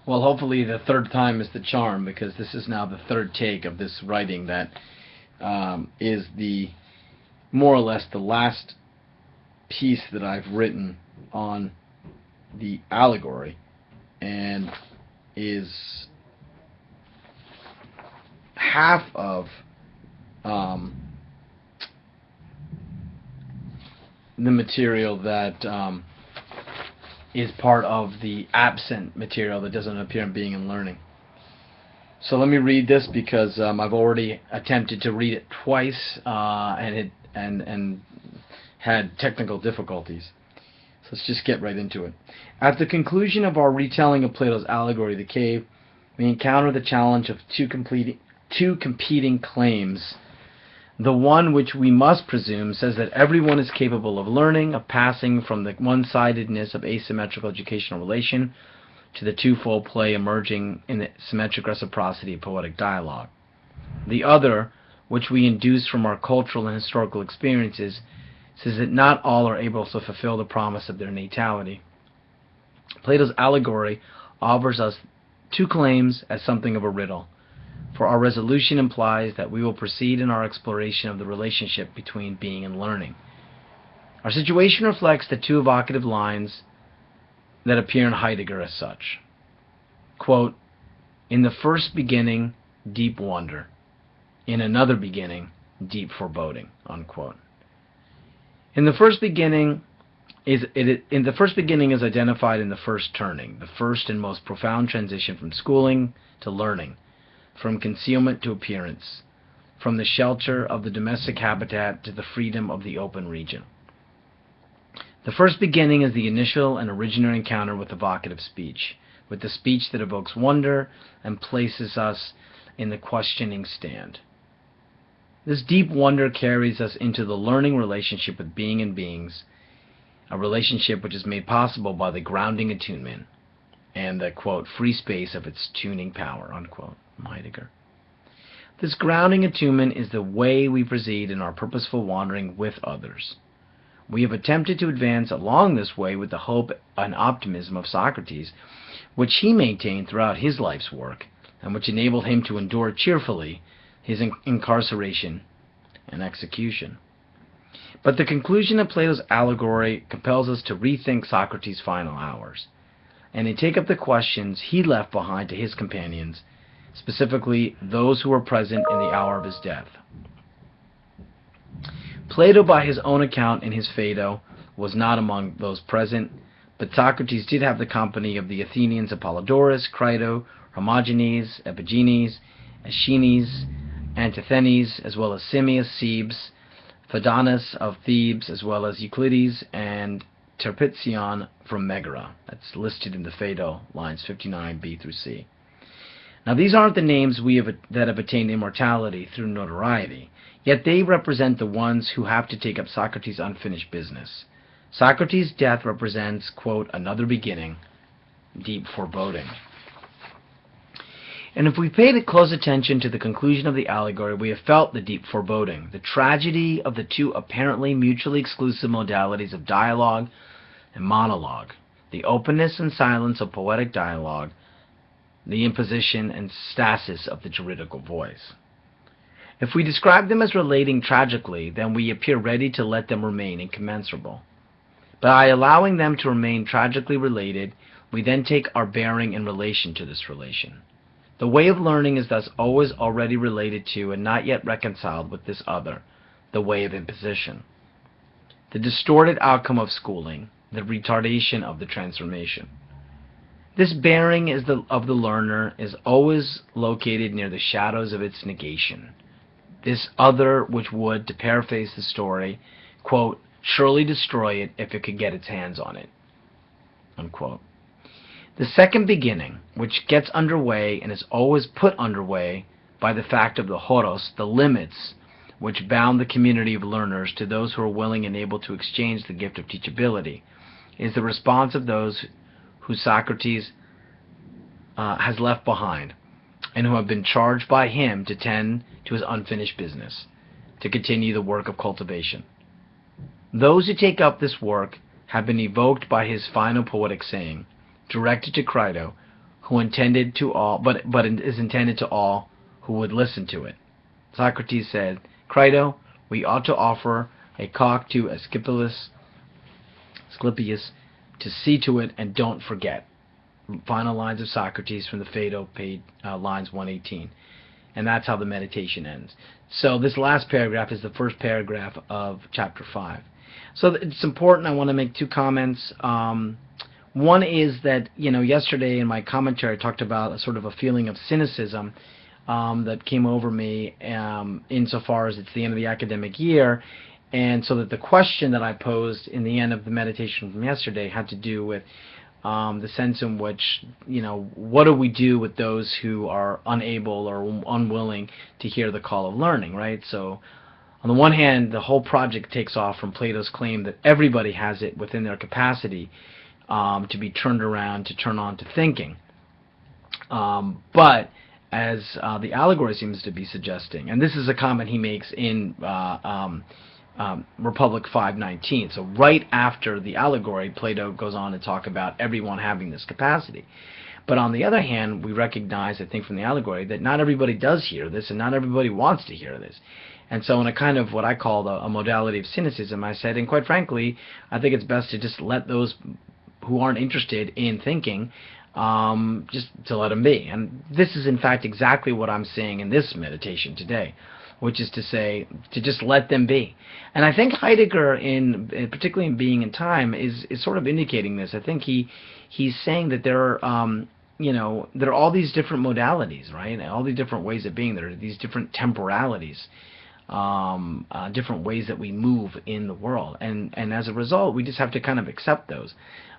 Well, hopefully the third time is the charm, because this is now the third take of this writing that is the more or less the last piece that I've written on the allegory, and is half of the material that is part of the absent material that doesn't appear in Being and Learning. So let me read this, because I've already attempted to read it twice and had technical difficulties. So let's just get right into it. At the conclusion of our retelling of Plato's allegory, The Cave, we encounter the challenge of two competing claims. The one, which we must presume, says that everyone is capable of learning, of passing from the one-sidedness of asymmetrical educational relation to the twofold play emerging in the symmetric reciprocity of poetic dialogue. The other, which we induce from our cultural and historical experiences, says that not all are able to fulfill the promise of their natality. Plato's allegory offers us two claims as something of a riddle, for our resolution implies that we will proceed in our exploration of the relationship between being and learning. Our situation reflects the two evocative lines that appear in Heidegger as such. Quote, "In the first beginning, deep wonder. In another beginning, deep foreboding." Unquote. In the first beginning is identified in the first turning, the first and most profound transition from schooling to learning, from concealment to appearance, from the shelter of the domestic habitat to the freedom of the open region. The first beginning is the initial and originary encounter with evocative speech, with the speech that evokes wonder and places us in the questioning stand. This deep wonder carries us into the learning relationship with being and beings, a relationship which is made possible by the grounding attunement and the, quote, free space of its tuning power, unquote, from Heidegger. This grounding attunement is the way we proceed in our purposeful wandering with others. We have attempted to advance along this way with the hope and optimism of Socrates, which he maintained throughout his life's work, and which enabled him to endure cheerfully his incarceration and execution. But the conclusion of Plato's allegory compels us to rethink Socrates' final hours, and to take up the questions he left behind to his companions, specifically those who were present in the hour of his death. Plato, by his own account in his Phaedo, was not among those present, but Socrates did have the company of the Athenians Apollodorus, Crito, Hermogenes, Epigenes, Aeschines, Antisthenes, as well as Simmias, Cebes, Phaedonus of Thebes, as well as Euclides and Terpsion from Megara. That's listed in the Phaedo, lines 59b through c. Now, these aren't the names that have attained immortality through notoriety, yet they represent the ones who have to take up Socrates' unfinished business. Socrates' death represents, quote, another beginning, deep foreboding. And if we paid close attention to the conclusion of the allegory, we have felt the deep foreboding, the tragedy of the two apparently mutually exclusive modalities of dialogue and monologue, the openness and silence of poetic dialogue, the imposition and stasis of the juridical voice. If we describe them as relating tragically, then we appear ready to let them remain incommensurable. By allowing them to remain tragically related, we then take our bearing in relation to this relation. The way of learning is thus always already related to and not yet reconciled with this other, the way of imposition. The distorted outcome of schooling, the retardation of the transformation. This bearing of the learner is always located near the shadows of its negation. This other which would, to paraphrase the story, quote, surely destroy it if it could get its hands on it, unquote. The second beginning, which gets underway and is always put underway by the fact of the horos, the limits which bound the community of learners to those who are willing and able to exchange the gift of teachability, is the response of those who Socrates has left behind, and who have been charged by him to tend to his unfinished business, to continue the work of cultivation. Those who take up this work have been evoked by his final poetic saying, directed to Crito, who intended to all, but is intended to all who would listen to it. Socrates said, Crito, we ought to offer a cock to Asclepius to see to it and don't forget. Final lines of Socrates from the Phaedo, page lines 118. And that's how the meditation ends. So this last paragraph is the first paragraph of chapter 5. So it's important. I want to make two comments. One is that, yesterday in my commentary I talked about a sort of a feeling of cynicism that came over me insofar as it's the end of the academic year. And so that the question that I posed in the end of the meditation from yesterday had to do with the sense in which, what do we do with those who are unable or unwilling to hear the call of learning, right? So on the one hand, the whole project takes off from Plato's claim that everybody has it within their capacity to be turned around, to turn on to thinking. But as the allegory seems to be suggesting, and this is a comment he makes in Republic 5:19. So right after the allegory, Plato goes on to talk about everyone having this capacity. But on the other hand, we recognize, I think, from the allegory that not everybody does hear this, and not everybody wants to hear this. And so in a kind of what I call a modality of cynicism, I said, and quite frankly, I think it's best to just let those who aren't interested in thinking, just to let them be. And this is, in fact, exactly what I'm saying in this meditation today, which is to say, to just let them be. And I think Heidegger, particularly in Being and Time, is sort of indicating this. I think he's saying that there are, there are all these different modalities, right? All these different ways of being. There are these different temporalities, different ways that we move in the world. And as a result, we just have to kind of accept those.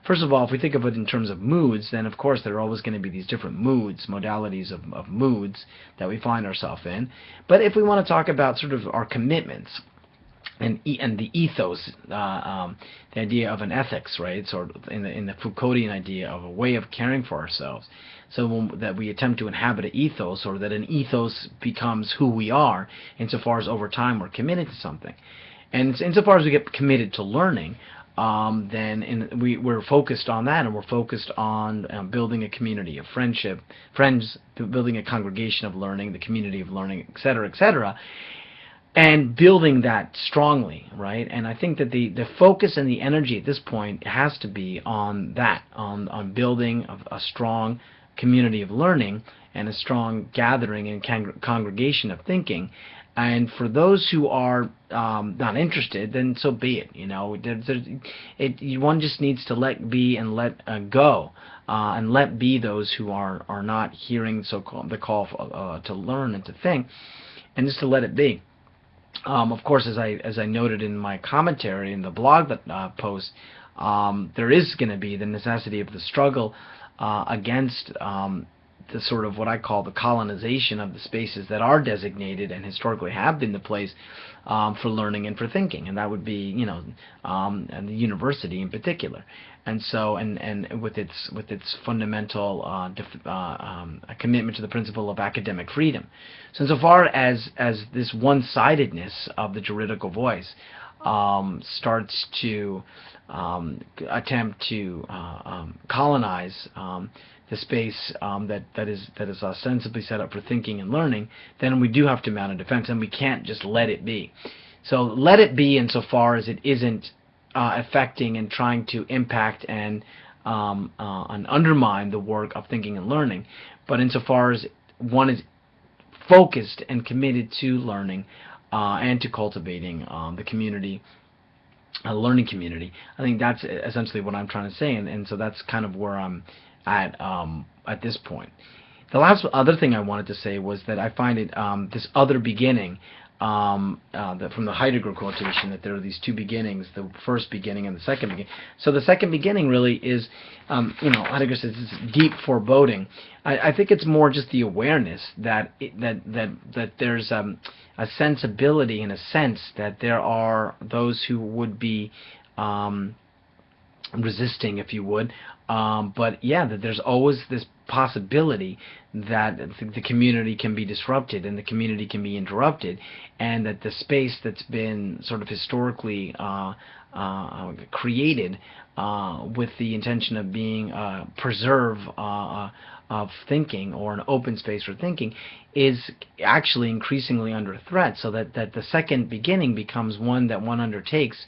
First of all, if we think of it in terms of moods, then of course there are always going to be these different moods, modalities of moods that we find ourselves in. But if we want to talk about sort of our commitments and the ethos, the idea of an ethics, right? So in the Foucauldian idea of a way of caring for ourselves, so that we attempt to inhabit an ethos, or that an ethos becomes who we are, insofar as over time we're committed to something. And insofar as we get committed to learning, then we're focused on that, and we're focused on building a community of friends, building a congregation of learning, the community of learning, etc., and building that strongly, right? And I think that the focus and the energy at this point has to be on that, on building a strong community of learning and a strong gathering and congregation of thinking. And for those who are not interested, then so be it. One just needs to let be and let go, and let be those who are not hearing the call to learn and to think, and just to let it be. Of course, as I noted in my commentary in the blog that post, there is going to be the necessity of the struggle against the sort of what I call the colonization of the spaces that are designated and historically have been the place for learning and for thinking, and that would be and the university in particular. And so, and with its fundamental commitment to the principle of academic freedom. So insofar as this one-sidedness of the juridical voice starts to attempt to colonize the space that is ostensibly set up for thinking and learning, then we do have to mount a defense, and we can't just let it be. So let it be insofar as it isn't affecting and trying to impact and undermine the work of thinking and learning, but insofar as one is focused and committed to learning and to cultivating the community, a learning community. I think that's essentially what I'm trying to say, and so that's kind of where I'm at this point. The last other thing I wanted to say was that I find it this other beginning, from the Heidegger quotation, that there are these two beginnings, the first beginning and the second beginning. So the second beginning really is, Heidegger says it's deep foreboding. I think it's more just the awareness that there's a sensibility, in a sense, that there are those who would be resisting, if you would, but yeah, that there's always this possibility that the community can be disrupted and the community can be interrupted, and that the space that's been sort of historically created with the intention of being preserve of thinking, or an open space for thinking, is actually increasingly under threat. So that the second beginning becomes one that one undertakes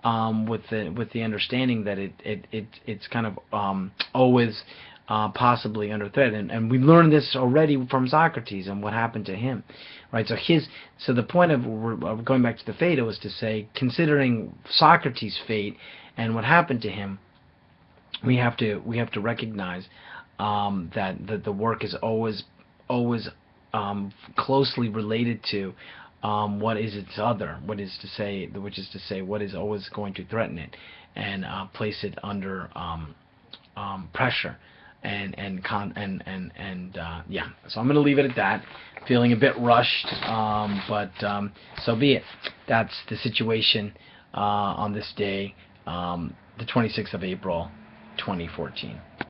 with the understanding that it's kind of always possibly under threat, and we learned this already from Socrates and what happened to him, right? So the point of going back to the Phaedo is to say, considering Socrates' fate and what happened to him, we have to recognize that the work is always closely related to what is its other, which is to say what is always going to threaten it and place it under pressure. Yeah, so I'm going to leave it at that. Feeling a bit rushed, but so be it. That's the situation on this day, the 26th of April, 2014.